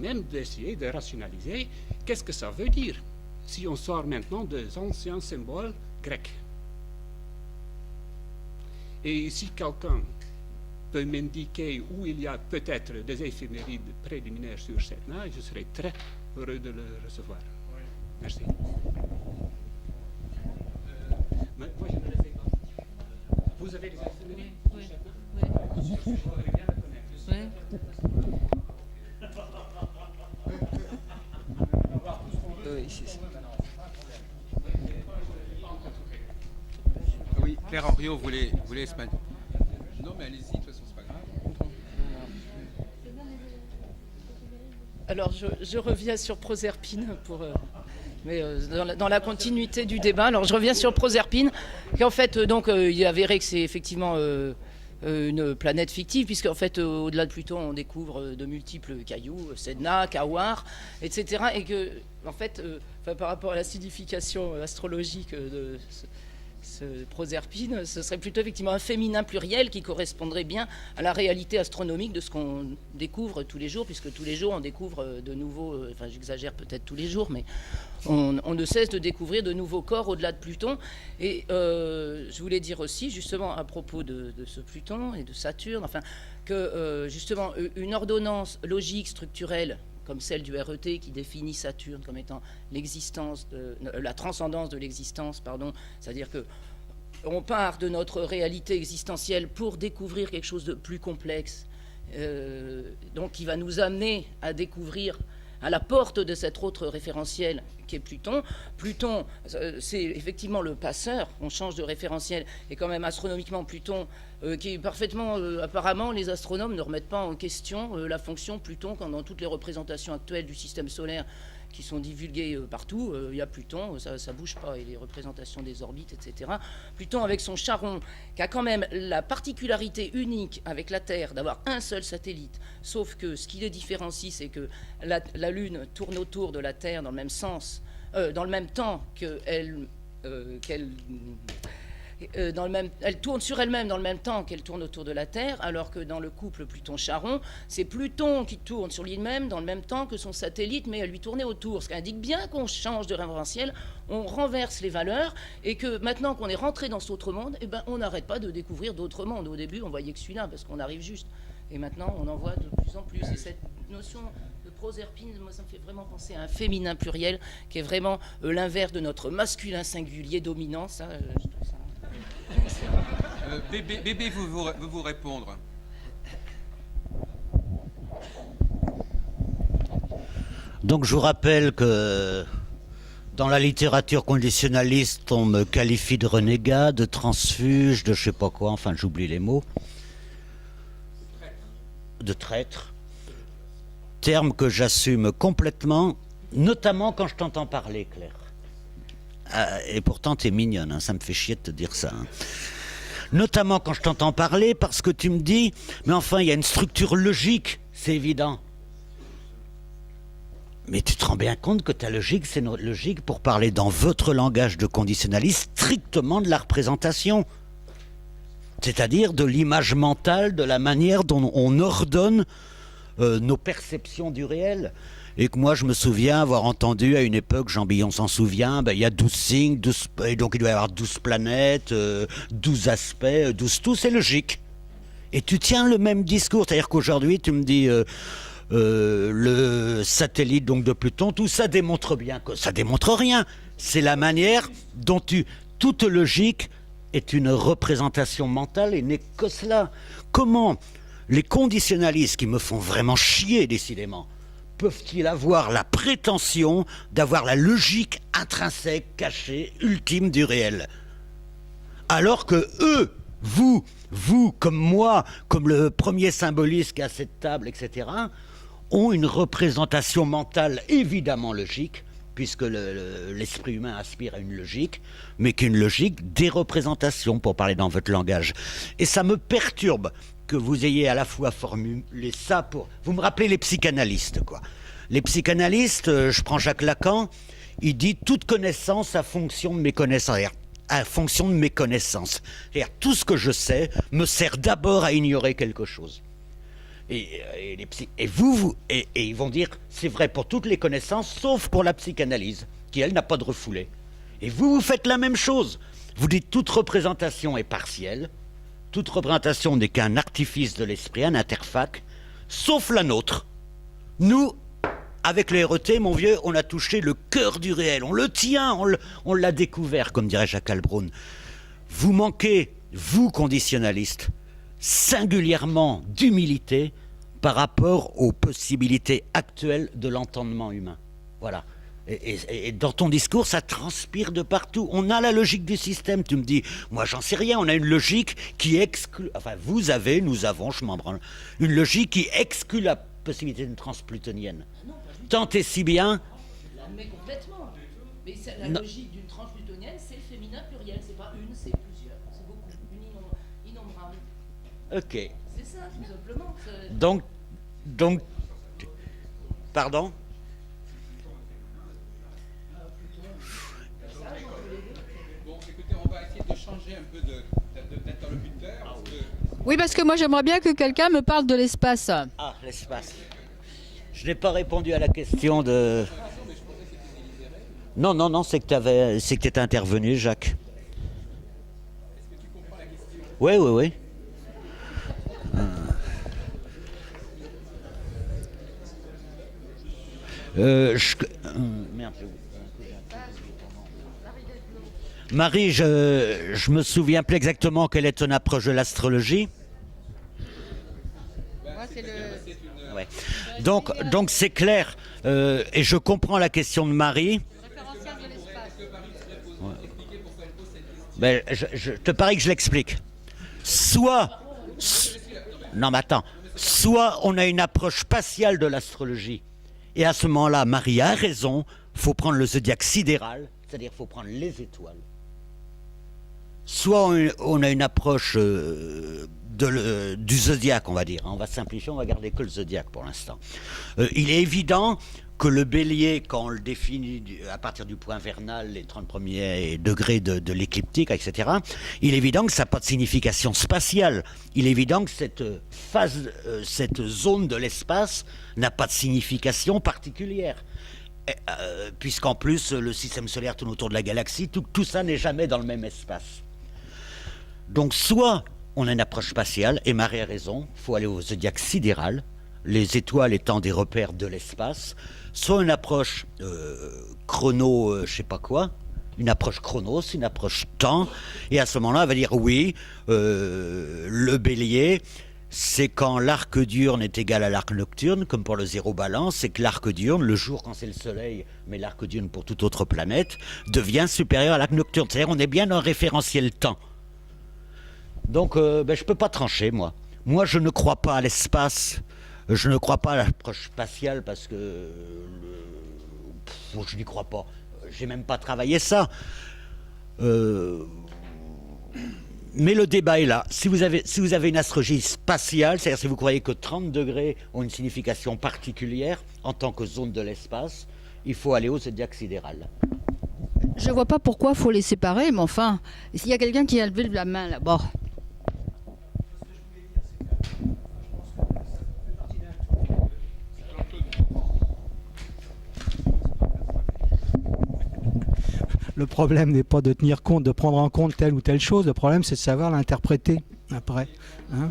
même d'essayer de rationaliser qu'est-ce que ça veut dire si on sort maintenant des anciens symboles grecs. Et si quelqu'un peut m'indiquer où il y a peut-être des éphémérides préliminaires sur Sedna, je serai très heureux de le recevoir. Oui. Merci. Mais moi, je ne le sais pas. Vous avez des éphémérides sur Sedna? Oui. Je voudrais bien le connaître. Oui. Oui, Claire Henriot voulait se mettre. Non, mais allez-y, de toute façon, c'est pas grave. Alors, je reviens sur Proserpine dans la continuité du débat. Alors, je reviens sur Proserpine, qui en fait, donc, il est avéré que c'est effectivement une planète fictive, puisqu'en fait, au-delà de Pluton, on découvre de multiples cailloux, Sedna, Kawar, etc. Et que, en fait, par rapport à la signification astrologique de ce Proserpine, ce serait plutôt effectivement un féminin pluriel qui correspondrait bien à la réalité astronomique de ce qu'on découvre tous les jours, puisque tous les jours on découvre de nouveaux, enfin j'exagère peut-être tous les jours, mais on ne cesse de découvrir de nouveaux corps au-delà de Pluton. Et je voulais dire aussi, justement, à propos de ce Pluton et de Saturne, enfin, que justement une ordonnance logique, structurelle, comme celle du RET qui définit Saturne comme étant l'existence, la transcendance de l'existence, pardon, c'est-à-dire que on part de notre réalité existentielle pour découvrir quelque chose de plus complexe, donc qui va nous amener à découvrir à la porte de cet autre référentiel qui est Pluton. Pluton, c'est effectivement le passeur, on change de référentiel, et quand même astronomiquement Pluton, qui est parfaitement, apparemment les astronomes ne remettent pas en question la fonction Pluton, quand dans toutes les représentations actuelles du système solaire qui sont divulguées partout, il y a Pluton, ça ne bouge pas, et les représentations des orbites, etc. Pluton avec son charon, qui a quand même la particularité unique avec la Terre d'avoir un seul satellite, sauf que ce qui les différencie, c'est que la Lune tourne autour de la Terre dans le même sens, dans le même temps qu'elle tourne sur elle-même dans le même temps qu'elle tourne autour de la Terre, alors que dans le couple Pluton-Charon, c'est Pluton qui tourne sur lui-même dans le même temps que son satellite, mais à lui tourner autour. Ce qui indique bien qu'on change de référentiel, on renverse les valeurs, et que maintenant qu'on est rentré dans cet autre monde, eh ben, on n'arrête pas de découvrir d'autres mondes. Au début, on voyait que celui-là, parce qu'on arrive juste. Et maintenant, on en voit de plus en plus. Et cette notion de Proserpine, moi, ça me fait vraiment penser à un féminin pluriel, qui est vraiment l'inverse de notre masculin singulier dominant. Ça, je trouve ça... Bébé vous répondre. Donc je vous rappelle que dans la littérature conditionnaliste, on me qualifie de renégat, de transfuge, de je sais pas quoi, enfin j'oublie les mots. De traître. Terme que j'assume complètement, notamment quand je t'entends parler, Claire. Et pourtant, t'es mignonne, hein, ça me fait chier de te dire ça. Hein. Notamment quand je t'entends parler, parce que tu me dis, mais enfin, il y a une structure logique, c'est évident. Mais tu te rends bien compte que ta logique, c'est notre logique, pour parler dans votre langage de conditionnaliste, strictement de la représentation. C'est-à-dire de l'image mentale, de la manière dont on ordonne nos perceptions du réel. Et que moi, je me souviens avoir entendu à une époque, Jean Billon s'en souvient, il y a 12 signes, 12, et donc il doit y avoir 12 planètes, 12 aspects, 12 tout, c'est logique. Et tu tiens le même discours, c'est-à-dire qu'aujourd'hui, tu me dis le satellite donc de Pluton, tout ça démontre bien que ça démontre rien. C'est la manière dont toute logique est une représentation mentale et n'est que cela. Comment les conditionnalistes qui me font vraiment chier, décidément, peuvent-ils avoir la prétention d'avoir la logique intrinsèque, cachée, ultime du réel? Alors que eux, vous, comme moi, comme le premier symboliste qui est à cette table, etc., ont une représentation mentale évidemment logique, puisque l'esprit humain aspire à une logique, mais qu'une logique des représentations, pour parler dans votre langage. Et ça me perturbe que vous ayez à la fois formulé ça pour... Vous me rappelez les psychanalystes, quoi. Les psychanalystes, je prends Jacques Lacan, il dit « toute connaissance a fonction de mes connaissances ». À fonction de mes connaissances. C'est-à-dire, tout ce que je sais me sert d'abord à ignorer quelque chose. Et ils vont dire, c'est vrai pour toutes les connaissances, sauf pour la psychanalyse, qui, elle, n'a pas de refoulé. Et vous faites la même chose. Vous dites, toute représentation est partielle, toute représentation n'est qu'un artifice de l'esprit, un interfac, sauf la nôtre. Nous, avec le RET, mon vieux, on a touché le cœur du réel. On le tient, on l'a découvert, comme dirait Jacques Albrun. Vous manquez, vous, conditionnalistes, singulièrement d'humilité par rapport aux possibilités actuelles de l'entendement humain. Voilà. Et dans ton discours, ça transpire de partout. On a la logique du système. Tu me dis, moi j'en sais rien, on a une logique qui exclut, enfin vous avez, nous avons, je m'en branle, une logique qui exclut la possibilité d'une transplutonienne. Tant et si bien... Mais complètement. Mais la logique d'une tranche plutonienne, c'est le féminin pluriel. C'est pas une, c'est plusieurs. C'est beaucoup, une innombrable. Ok. C'est ça, tout simplement. Donc... Pardon ? Bon, écoutez, on va essayer de changer un peu d'interlocuteur. Parce que... Oui, parce que moi j'aimerais bien que quelqu'un me parle de l'espace. Ah, l'espace. Je n'ai pas répondu à la question de... Non, c'est que tu étais intervenu, Jacques. Est-ce que tu comprends la question? Oui. Merde. Marie, je me souviens plus exactement quelle est ton approche de l'astrologie. Ouais. Donc c'est clair, et je comprends la question de Marie. Ben, je te parie que je l'explique. Non mais attends, soit on a une approche spatiale de l'astrologie, et à ce moment-là, Marie a raison, faut prendre le zodiaque sidéral, c'est-à-dire faut prendre les étoiles. Soit on a une approche du zodiaque, on va dire. On va simplifier, on va garder que le zodiaque pour l'instant. Il est évident que le bélier, quand on le définit à partir du point vernal, les 30 premiers degrés de l'écliptique, etc., il est évident que ça n'a pas de signification spatiale. Il est évident que cette zone de l'espace n'a pas de signification particulière. Puisqu'en plus, le système solaire tourne autour de la galaxie, tout ça n'est jamais dans le même espace. Donc soit on a une approche spatiale, et Marie a raison, il faut aller au zodiaque sidéral, les étoiles étant des repères de l'espace, soit une approche chrono, je sais pas quoi, une approche chronos, une approche temps, et à ce moment-là, elle va dire oui, le bélier, c'est quand l'arc diurne est égal à l'arc nocturne, comme pour le zéro balance, c'est que l'arc diurne, le jour quand c'est le soleil, mais l'arc diurne pour toute autre planète, devient supérieur à l'arc nocturne. C'est-à-dire on est bien dans le référentiel temps. Donc je ne peux pas trancher, moi. Moi, je ne crois pas à l'espace, je ne crois pas à l'approche spatiale parce que je n'y crois pas. J'ai même pas travaillé ça. Mais le débat est là. Si vous avez une astrologie spatiale, c'est-à-dire si vous croyez que 30 degrés ont une signification particulière en tant que zone de l'espace, il faut aller au zodiaque sidéral. Je vois pas pourquoi il faut les séparer, mais enfin, s'il y a quelqu'un qui a levé la main là-bas. Le problème n'est pas de tenir compte, de prendre en compte telle ou telle chose. Le problème, c'est de savoir l'interpréter après. Hein ?